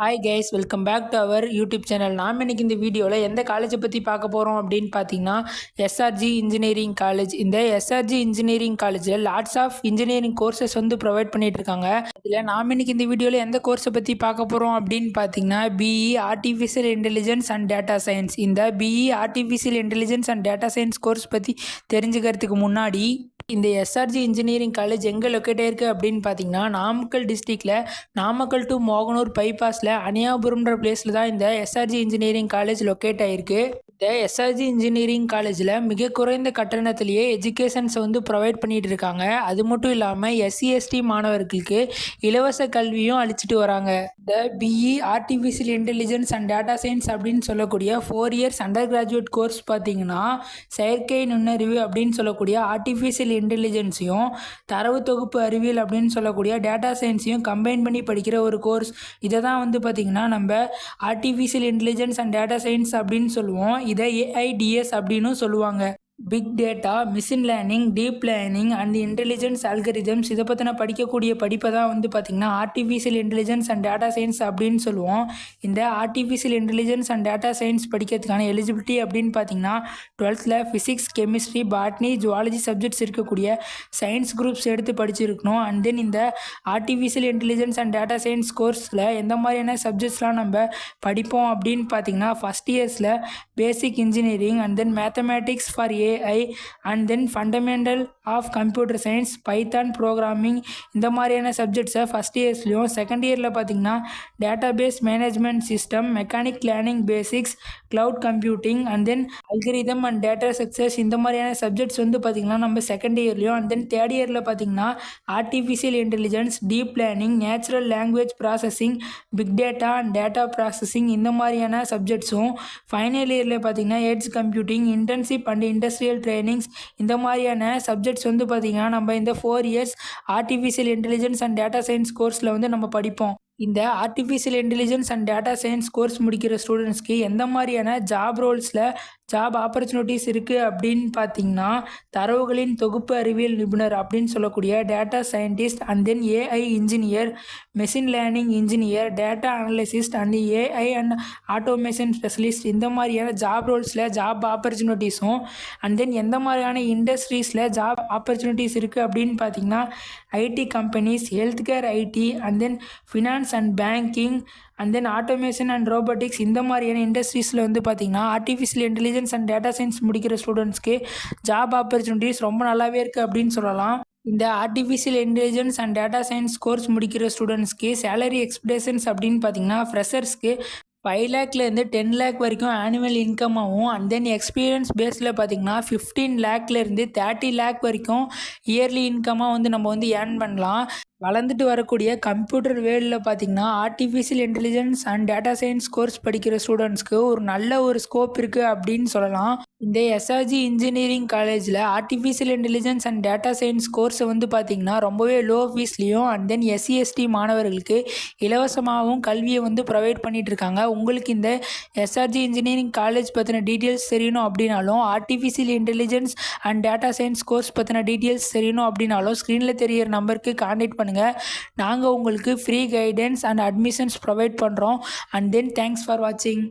Hi guys, welcome back to our YouTube channel. நாம் இன்னைக்கு இந்த வீடியோவில் எந்த காலேஜை பற்றி பார்க்க போகிறோம் அப்படின்னு பார்த்தீங்கன்னா, எஸ்ஆர்ஜி இன்ஜினியரிங் காலேஜ். இந்த எஸ்ஆர்ஜி இன்ஜினியரிங் காலேஜில் லாட்ஸ் ஆஃப் இன்ஜினியரிங் கோர்சஸ் வந்து ப்ரொவைட் பண்ணிட்டு இருக்காங்க. இதில் நாம் இன்னைக்கு இந்த வீடியோவில் எந்த கோர்ஸை பற்றி பார்க்க போகிறோம் அப்படின்னு பார்த்தீங்கன்னா, BE artificial intelligence and data science. இந்த BE artificial intelligence and data science course பற்றி தெரிஞ்சுக்கிறதுக்கு முன்னாடி இந்த எஸ்ஆர்ஜி இன்ஜினியரிங் காலேஜ் எங்கே லொக்கேட் ஆயிருக்கு அப்படின்னு பார்த்தீங்கன்னா, நாமக்கல் டிஸ்ட்ரிக்டில் நாமக்கல் டு மோகனூர் பைபாஸில் அனியாபுரம்ன்ற பிளேஸில் தான் இந்த எஸ்ஆர்ஜி இன்ஜினியரிங் காலேஜ் லொக்கேட் ஆயிருக்கு. இந்த எஸ்ஆர்ஜி இன்ஜினியரிங் காலேஜில் மிக குறைந்த கட்டணத்திலேயே எஜுகேஷன்ஸை வந்து ப்ரொவைட் பண்ணிட்டு இருக்காங்க. அது மட்டும் இல்லாமல் எஸ்சி/எஸ்டி மாணவர்களுக்கு இலவச கல்வியும் அளிச்சுட்டு வராங்க. இந்த BE artificial intelligence and data science அப்படின்னு சொல்லக்கூடிய 4 இயர்ஸ் அண்டர் கிராஜுவேட் கோர்ஸ் பார்த்தீங்கன்னா, செயற்கை நுண்ணறிவு அப்படின்னு சொல்லக்கூடிய ஆர்டிஃபிஷியல் இன்டெலிஜென்ஸையும் தரவு தொகுப்பு அறிவியல் அப்படின்னு சொல்லக்கூடிய டேட்டா சயின்ஸையும் கம்பைன் பண்ணி படிக்கிற ஒரு கோர்ஸ். இதை தான் வந்து பார்த்திங்கன்னா நம்ம artificial intelligence and data science அப்படின்னு சொல்லுவோம். இதை ஏஐடிஎஸ் அப்படின்னு சொல்லுவாங்க. Big data, machine learning, deep learning and intelligence algorithms இதை பற்றின படிக்கக்கூடிய படிப்பை தான் வந்து பார்த்திங்கன்னா artificial intelligence and data science அப்படின்னு சொல்லுவோம். இந்த artificial intelligence and data science படிக்கிறதுக்கான எலிஜிபிலிட்டி அப்படின்னு பார்த்தீங்கன்னா 12th physics, chemistry, botany, zoology subjects இருக்கக்கூடிய சயின்ஸ் குரூப்ஸ் எடுத்து படிச்சிருக்கணும். அண்ட் தென் இந்த artificial intelligence and data science கோர்ஸில் எந்த மாதிரியான சப்ஜெக்ட்ஸ்லாம் நம்ம படிப்போம் அப்படின்னு பார்த்தீங்கன்னா, ஃபஸ்ட் இயர்ஸில் basic engineering and then mathematics for AI and then fundamental of computer science, Python programming இந்த மாதிரியான சப்ஜெக்ட்ஸை ஃபஸ்ட் இயர்ஸ்லையும், செகண்ட் இயரில் பார்த்தீங்கன்னா database management system, mechanic learning basics, cloud computing and then algorithm and data structures இந்த மாதிரியான subjects வந்து பார்த்திங்கன்னா நம்ம செகண்ட் இயர்லையும், அண்ட் தென் தேர்ட் இயரில் பார்த்தீங்கன்னா artificial intelligence, deep learning, natural language processing, big data and data processing இந்த மாதிரியான சப்ஜெக்ட்ஸும், ஃபைனல் இயரில் பார்த்தீங்கன்னா edge computing, internship and industrial trainings இந்த மாதிரியான சப்ஜெக்ட்ஸ் வந்து பார்த்திங்கன்னா நம்ம இந்த 4 years artificial intelligence and data science கோர்ஸில் வந்து நம்ம படிப்போம். இந்த artificial intelligence and data science course முடிக்கிற ஸ்டூடெண்ட்ஸ்க்கு எந்த மாதிரியான ஜாப் ரோல்ஸில் ஜாப் ஆப்பர்ச்சுனிட்டிஸ் இருக்குது அப்படின்னு பார்த்தீங்கன்னா, தரவுகளின் தொகுப்பு அறிவியல் நிபுணர் அப்படின்னு சொல்லக்கூடிய data scientist, and then AI engineer, machine learning engineer, data analyst and AI and automation specialist இந்த மாதிரியான ஜாப் ரோல்ஸில் ஜாப் ஆப்பர்ச்சுனிட்டிஸும், அண்ட் தென் எந்த மாதிரியான இண்டஸ்ட்ரீஸில் ஜாப் ஆப்பர்ச்சுனிட்டிஸ் இருக்குது அப்படின்னு பார்த்தீங்கன்னா, IT companies, health care IT, and then finance and banking, and then automation and robotics இந்த மாதிரியான இண்டஸ்ட்ரீஸில் வந்து பார்த்திங்கன்னா artificial intelligence and data science முடிக்கிற ஸ்டூடெண்ட்ஸ்க்கு ஜாப் ஆப்பர்ச்சுனிட்டிஸ் ரொம்ப நல்லாவே இருக்குது அப்படின்னு சொல்லலாம். இந்த artificial intelligence and data science course முடிக்கிற ஸ்டூடெண்ட்ஸ்க்கு சேலரி எக்ஸ்பெக்டேஷன்ஸ் அப்படின்னு பார்த்தீங்கன்னா, ஃப்ரெஷர்ஸ்க்கு 5 லேக்லேருந்து 10 லேக் வரைக்கும் ஆனுவல் இன்கமாகவும், அண்ட் தென் எக்ஸ்பீரியன்ஸ் பேஸில் பார்த்திங்கன்னா 15 லேக்லேருந்து 30 லேக் வரைக்கும் இயர்லி இன்கமாக வந்து நம்ம வந்து ஏர்ன் பண்ணலாம். வளர்ந்துட்டு வரக்கூடிய கம்ப்யூட்டர் வேர்ல்டில் பார்த்திங்கன்னா artificial intelligence and data science course படிக்கிற ஸ்டூடெண்ட்ஸ்க்கு ஒரு நல்ல ஒரு ஸ்கோப் இருக்குது அப்படின்னு சொல்லலாம். இந்த எஸ்ஆர்ஜி இன்ஜினியரிங் காலேஜில் artificial intelligence and data science கோர்ஸை வந்து பார்த்திங்கன்னா ரொம்பவே லோ ஃபீஸ்லேயும், அண்ட் தென் எஸ்சி/எஸ்டி மாணவர்களுக்கு இலவசமாகவும் கல்வியை வந்து ப்ரொவைட் பண்ணிகிட்டு இருக்காங்க. உங்களுக்கு இந்த எஸ்ஆர்ஜி இன்ஜினியரிங் காலேஜ் பற்றின டீட்டெயில்ஸ் தெரியணும் அப்படின்னாலும், artificial intelligence and data science course பற்றின டீட்டெயில்ஸ் தெரியணும் அப்படின்னாலும் ஸ்க்ரீனில் தெரியிற நம்பருக்கு கான்டாக்ட் பண்ணுங்கள். நாங்கள் உங்களுக்கு free guidance and admissions provide பண்ணுறோம். அண்ட் தென் தேங்க்ஸ் ஃபார் வாட்சிங்.